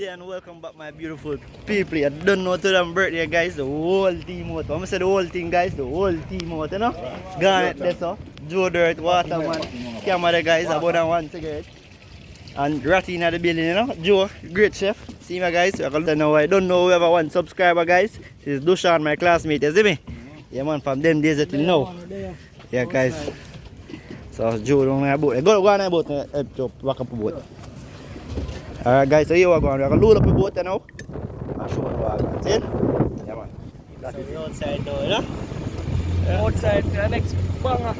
Yeah, and welcome back my beautiful people. I don't know to them birthday guys, the whole team out. I'm gonna say the whole thing guys, the whole team out, you know? Garnet there so, Joe Dirt, Waterman, camera guys, about than one cigarette. And Ratty in the building, you know? Joe, great chef. See me guys, I don't know whoever one subscriber guys. This is Dushan, my classmate, you see me? Yeah man, from them days till now. Yeah guys. So Joe don't have a boat. Go on a boat, walk up a boat. Alright guys, so here we're going. We're going to load up the boat now. I'll show you what I'm saying. Yeah man. That is the outside door, you know? Yeah. Outside for the next banger.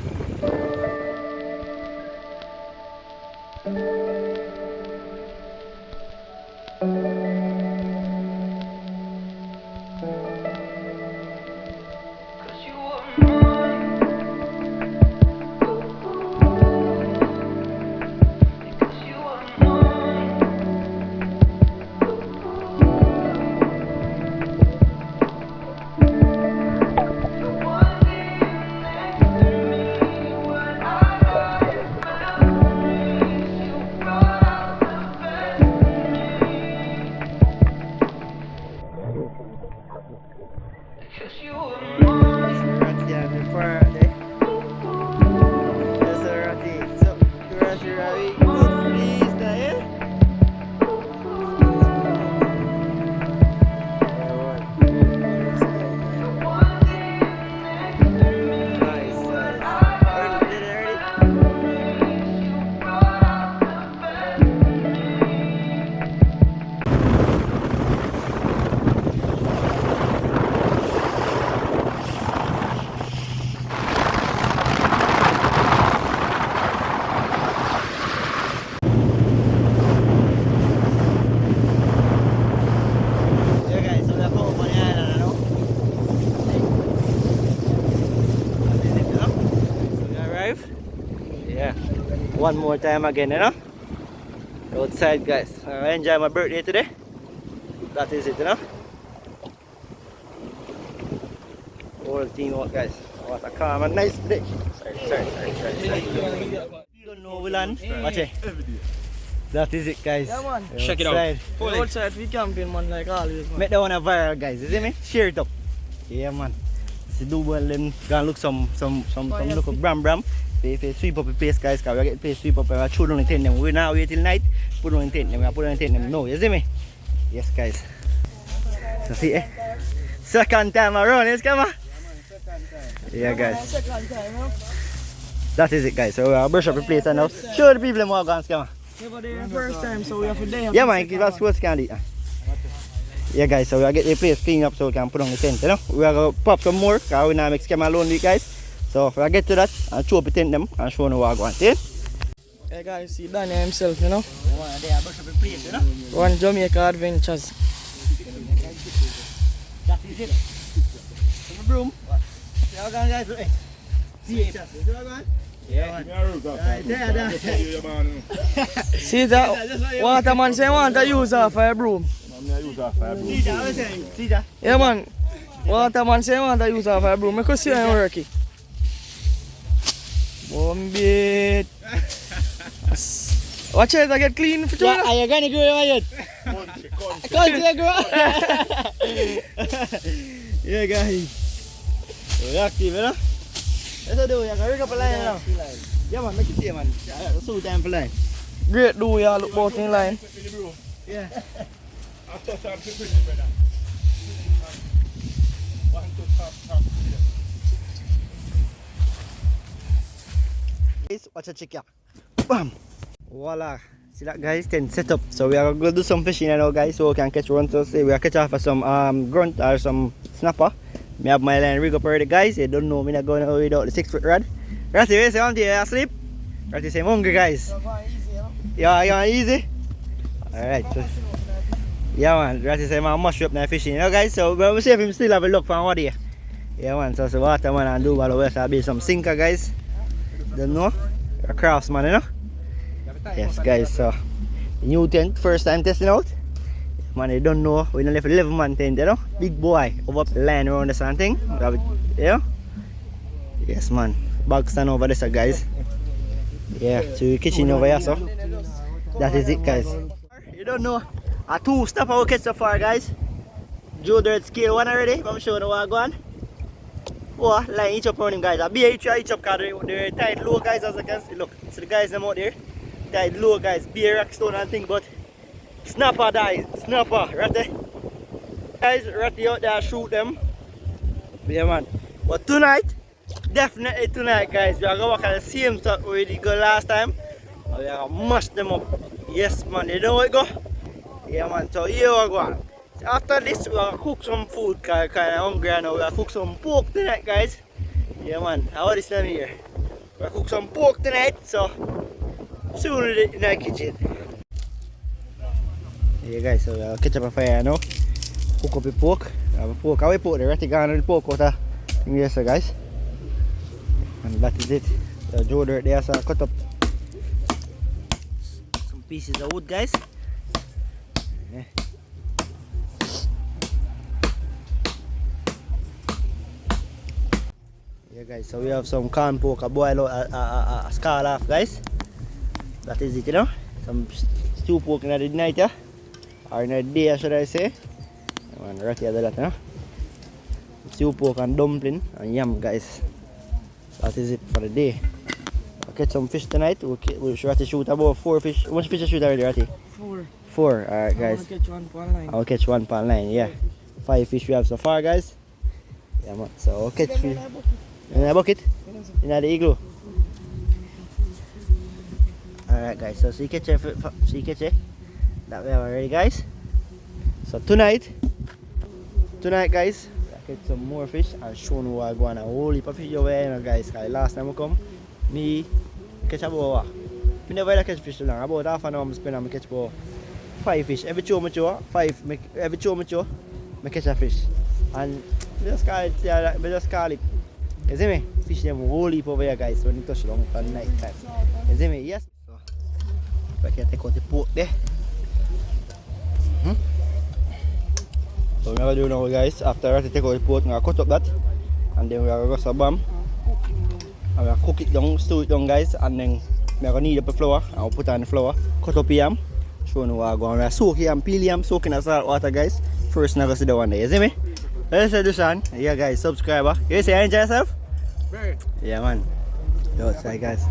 One more time again, you know? Outside guys. I enjoy my birthday today. That is it, you know? Whole team out guys. What a calm and nice day. Sorry. You don't know we land? Watch it. That is it guys. Yeah man. Check it out. Outside we camping man like always man. Make that one a viral guys, you see me? Share it up. Yeah man. See do well then go and look some look of Bram. They sweep up the place guys, because we get the place sweep up and we shoot on the tent them. We now wait till night, put on the tent them, we put on the tent them now, you see me? Yes guys. So see second time around, yes come on? Yeah guys. Second time, huh? That is it guys, so we'll brush up the place and now show the people them what guns come on. Never there first time, so we have to day. Yeah man, give us what's can do. Yeah guys, so we'll get the place cleaned up so we can put on the tent, you know? We're going to pop some more, because we now make scam alone week guys. So if I get to that, I'll show up the tent them and show you what I want, see? Hey guys, see Danny himself, you know? They are brush up the place, you know? One Jamaica Adventures. That is it. Some broom. See how guys do it? See it? See how guys? Yeah. See that? Waterman say want to use her for a broom. See that? I was saying, see that? Yeah man. Waterman say want to use her for a broom. I could see him working. One bit. Watch it, I get clean for Yeah, are you going to go yet? Country go. Yeah guys. We're active, you know? Let's do it. I can rig up a line now. Yeah man, make it see man. So time for line. Great do ya look both in line. Yeah. Watch a check ya. Bam. Voila. See that guys, then set up. So we are going to do some fishing now guys, so we can catch one. So say we are catch off for some grunt or some snapper. I have my line rig up already guys. You don't know me not going without the 6-foot rod. Ratty, you say you asleep? Ratty say I'm hungry guys. Yeah, you want easy? Alright. So, yeah man, Ratty say I'm mush up now fishing, you know guys. So we'll see if him still have a look for one day. Yeah man, so water man and do all the way, so I'll be some sinker guys. Don't know? A craftsman, you know? Yes guys, so new tent, first time testing out. Man, you don't know, we don't left 11 man tent, you know? Big boy, over the line around the something. Yeah? Yes man, bag stand over there guys. Yeah, so kitchen over here, so that is it guys. You don't know, A 2 snapper we catch so far, guys. Joe Dirt scale 1 already. I'm showing you what I go on. Oh, line each up on him, guys. A beer each up because they're tied low, guys, as you can see. Look, see the guys them out there. Tied low, guys. Beer, rockstone and thing, but snapper dies. Snapper, ratty. Guys, ratty out there, shoot them. Yeah, man. But tonight, definitely tonight, guys, we are going to work on the same stuff we did go last time. And we are going to mash them up. Yes, man. You know what it go? Yeah, man. So here we go. After this, we are going to cook some food, kind of hungry now. We are going to cook some pork tonight, guys. Yeah, man. How this time here? We are going to cook some pork tonight, so soon in the kitchen. Yeah, guys, so we are going to catch up a fire now. Cook up the pork. Pork. How we put the ratty gun and the pork out of here, so guys. And that is it. The Joe Dirt there, so I cut up some pieces of wood, guys. Yeah. Yeah, guys, so we have some corn pork, a boil out, a skull off, guys. That is it, you know. Some stew pork in the night, yeah. Or in the day, should I say. And right here, that, you know. Stew pork and dumpling and yam, guys. That is it for the day. I'll catch some fish tonight. We'll try to shoot about 4 fish. How much fish you shoot already, Ratty? 4. 4, alright, guys. I'll catch 1 per line. I'll catch 1 per line, yeah. 5 fish we have so far, guys. Yeah, man. So I'll catch fish. In a bucket? In the igloo? Alright, guys. So see catch it. That we have already, guys. So tonight, guys, I catch some more fish and show you what I go on a whole heap of fish over here, you know, guys. Cause last time I come, me catch about what? I never really catch fish too long. About half an hour I spend and I catch about 5 fish. Every show I show, 5. Every show I show, I catch a fish. And I just call it. You see me? Fish them whole heap over here, guys, when you touch long at night time. You see me? Yes. So, I can take out the pork there. So what I'm going to do now, guys, after I take out the pork, I'm going to cut up that. And then we are going to go some bam. I'm going to cook it down, stew it down, guys. And then I'm going to knead up the flour. I'll put on the flour, cut up yam. Show you what I'm going to soak yam, peel yam, soak in the salt water, guys. First, I'm going to see the one there. You see me? Let's say this one. Yeah, guys, subscriber. You say you enjoy yourself? Yeah, man. Yo, say, guys.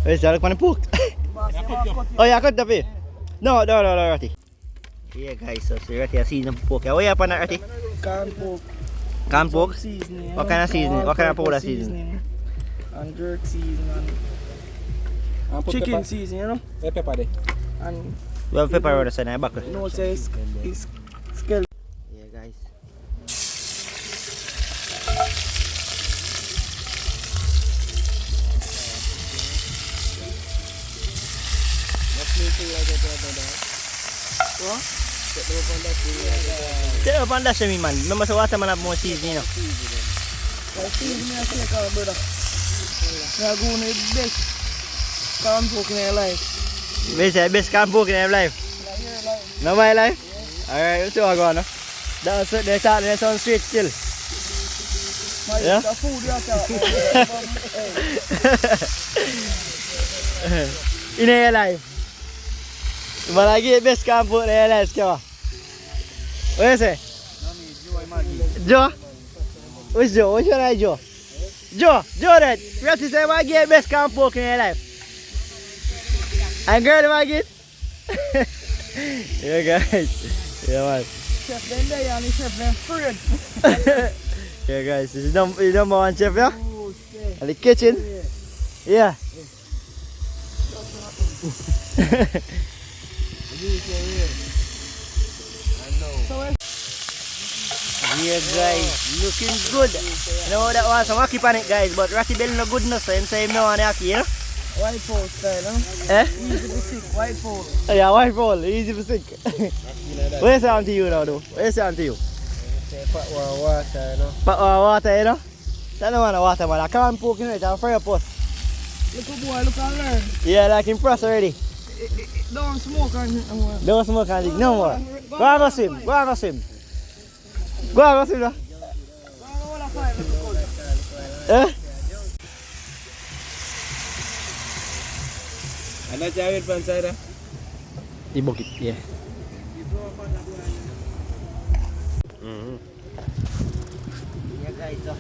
Let's look on the pork. Oh, yeah, cut the pay. No, Ratty. Yeah, guys, so Ratty has seasoned pork. What you have on that, Ratty? Corn pork. Corn pork? Seasoning. What kind of seasoning? What kind of powder seasoning? And jerk seasoning. And chicken seasoning, you know? Pepper there. And you have pepper on the side, back. no, say it's skeleton. Yeah, guys. What? Set up on that semi, man. Remember the water man have more seasoning, you know. Seasoning I take out, brother. I go on the best corn pork in your life. Best corn pork in your life. Like your life. No my life? Alright, let's see what I go on. That's it, they sound straight still. My Yeah? the food you In your life. But I get best corn pork in your life, Kewa. What you say? Joe? Which Joe? Which one is Joe? Joe that. You have to say I get best corn pork in your life. And girl, do I get? Yeah, guys. Yeah, man. Chef them there and the chef them afraid. Yeah, guys, this is the number 1 chef, yeah? Oh, shit. And the kitchen? Yeah. Yeah, guys, looking good. You know that was some wacky panic, guys, but Ratty Bell no good enough, so him say him no want wacky, you know? White pole style, huh? Easy to sick, white pole. Yeah, white pole, easy for sick. What you say to you now, though? What you say to you? Pot water, you know. But water, you know? That no want water, man. I can't poke in it, I'm afraid of post. Look at boy, look and learn. Yeah, like impressed already. Don't smoke and drink no more. Don't smoke and drink no more. Go and go swim, go and go swim. Go and go swim, no? Eh? And that's how it from side. The bucket, yeah. Yeah guys, so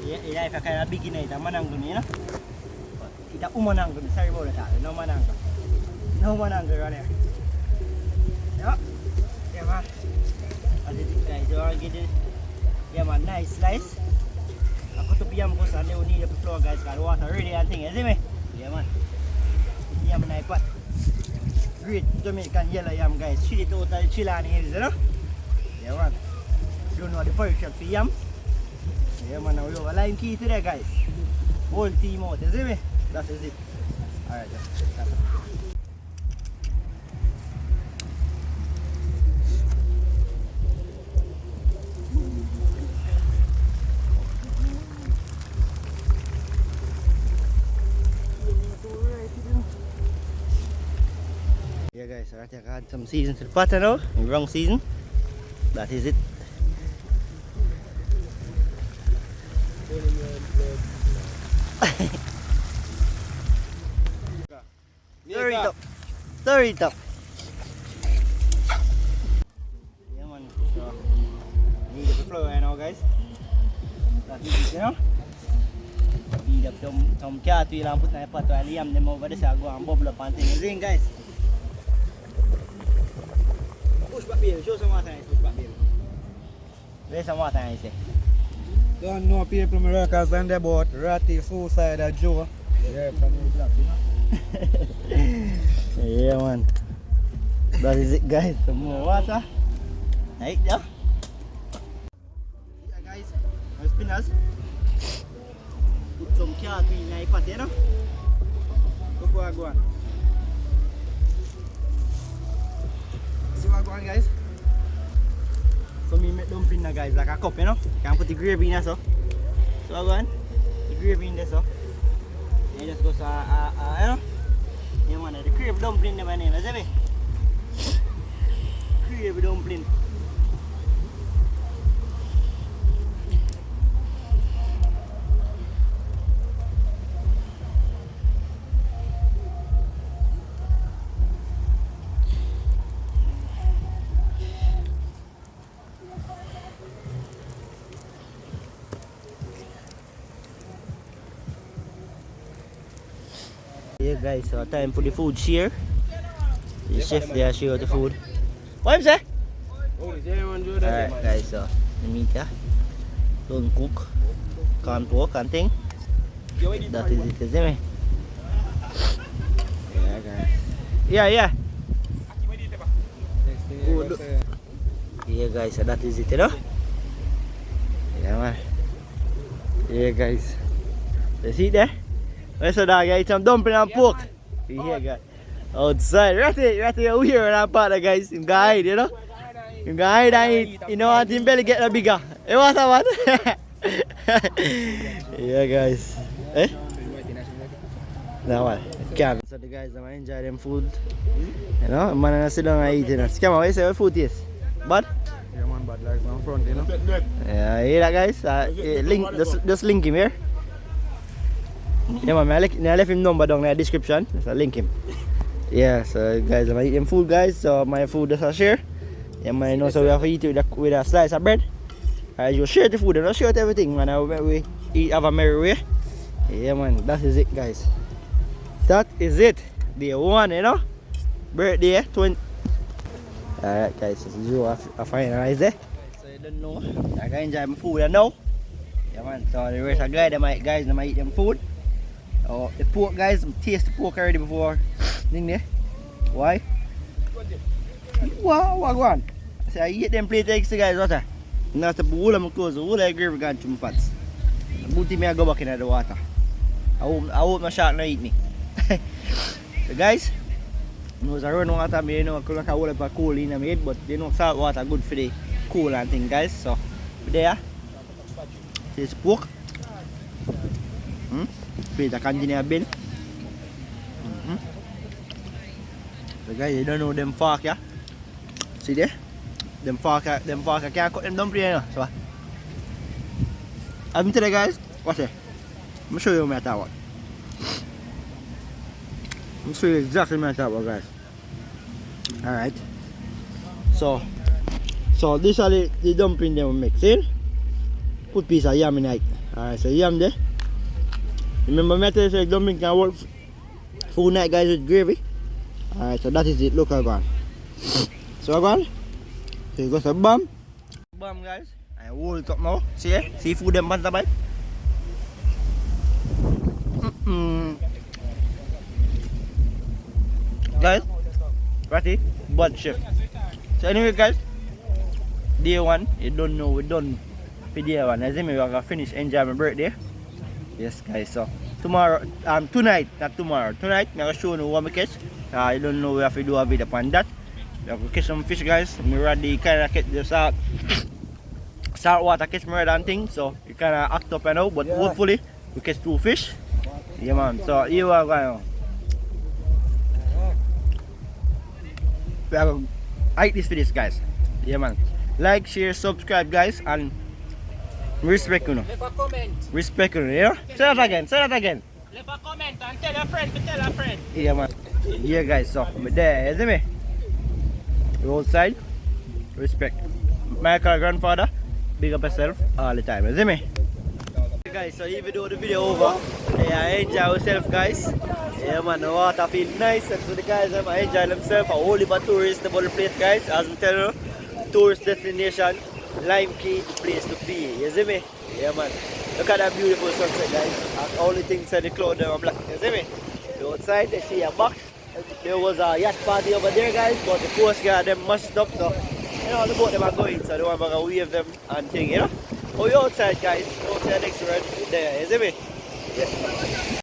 yeah, if I kind of beginner, it's a manango, you know? It's a umanango, sorry about that, no manango. No manango around here. Yeah, yeah man. As it is guys, you want to get it, yeah man, nice slice. I cut up yam because I don't need the flour guys, because the water ready and thing, you see me? Yeah man. Yam in the pot. Great Jamaican yellow yam guys, chill it out of the Chilani hills, you know? Yeah man. You know the perfect for yam. Yeah man, now we have a lime key today guys. Whole team out, you see me? That is it. Alright, that's it. Yeah guys, I think I add some season to the pot now. Wrong season. That is it. Stir it up. Stir it up. Yeah man, so need the flour right now guys. That is it, you know. Need up some cartwheel and put in the pot while yam them over there so go and bubble up and things. You guys. Push back baby, show some water and push back baby. Where's some water and say? Don't know people me workers on the boat, Ratty, full side of Joe. Yeah, from the block, you know. Yeah man. That is it guys, some more water. Right there. Yeah guys, my spinners. Put some cartwheel in the pot, you know. Look where I go on. See what I go on guys? So me make dumpling now guys, like a cup, you know. Can put the gravy in there so. So I go on. The gravy in there so. And just go so you know. Yeah man, the crave dumpling in my name, is it? Crave dumpling. Yeah guys, so time for the food share. The chef there share the food. What is that? Alright guys, so the meat here. Don't cook. Can't pork and thing. That is it, isn't it? Yeah guys. Yeah. Good. Yeah guys, so that is it, you know? Yeah man. Yeah guys. You see it there? Where's the dog? Eat some dumpling and pork. Yeah guys. Outside. Ratty over here and partner guys. Him go hide, you know? Him go hide and eat. You know what? Him belly get no bigger. You want what? Yeah guys. Eh? No what? Can't. So the guys are enjoy them food. You know? I'm gonna sit down and eat it. Scammer, what you say? What food is? Bad? Yeah man, bad like my front, you know. Yeah, hear that guys? Link, just link him here. Yeah man, I left him number down in the description, so link him. Yeah, so guys, I'm eating food guys, so my food is a share. Yeah man, you know, so we have to eat it with a slice of bread. Alright, you share the food and not share everything man, we eat have a merry way. Yeah man, that is it guys. That is it. Day one, you know. Birthday, 20. Alright guys, so this is I finalize it. So you don't know, I can enjoy my food now. Yeah man, so the rest of the guys, they might eat them food. Oh, the pork guys, taste the pork already before. Thing there. Why? What go on? So I eat them plate eggs guys, water. Not the whole of my clothes, the whole of the gravy gone to my pots. Booty me I go back in the water. I hope my shark not eat me. So guys, I was run water, me you know I couldn't hold up a cool in my head, but you know salt water good for the cool and thing guys. So there. This pork. Plate a container bin. So guys, you don't know them fork, yeah? See there? Them fork can't cut them dumpling, you know. So I'm telling you guys, watch it. I'm gonna show you what I'm gonna show you exactly what I'm guys. Alright. So So this are the dumpling them we make. See? Put piece of yam in it. Alright, so yam there. Remember me I tell you so dumpling can work full night guys with gravy. Alright, so that is it. Look at one. So one. So you got some bam. Bam guys. I roll it up now. See? Seafood them panta bite. Guys, ready? Bud chef. So anyway guys, day one, you don't know, we done for day one. As in we are gonna finish enjoy my birthday. Yes guys, so tomorrow, tonight, not tomorrow, tonight I'm gonna show you what we catch. You don't know we have to do a video upon that. We have to catch some fish guys. We already kinda catch the salt water catch more than thing, so you kinda act up and out, but hopefully we catch 2 fish. Yeah man, so you are going we are going to eat this for this guys. Yeah man. Like, share, subscribe guys, and respect you know. Leave a comment. Respect you know, you know? Say that again, say that again. Leave a comment and tell a friend to tell a friend. Yeah man. Yeah guys, so I'm there, you see me? You outside, respect. Michael grandfather, big up yourself all the time, you see me? Guys, so even though the video over, yeah, enjoy yourself guys. Yeah man, the water feel nice, and so the guys enjoy themselves. A whole heap of tourists about the place guys. As I tell you, tourist destination, Lime Key, the place to be. You see me? Yeah man. Look at that beautiful sunset guys. And all the things in the cloud are black. You see me? So outside they see a box. There was a yacht party over there guys, but the coast guard them mushed up, so you know the boat them are going, so they want to wave them and thing, you know. Oh, you outside guys, outside next to right there, you see me? Yeah.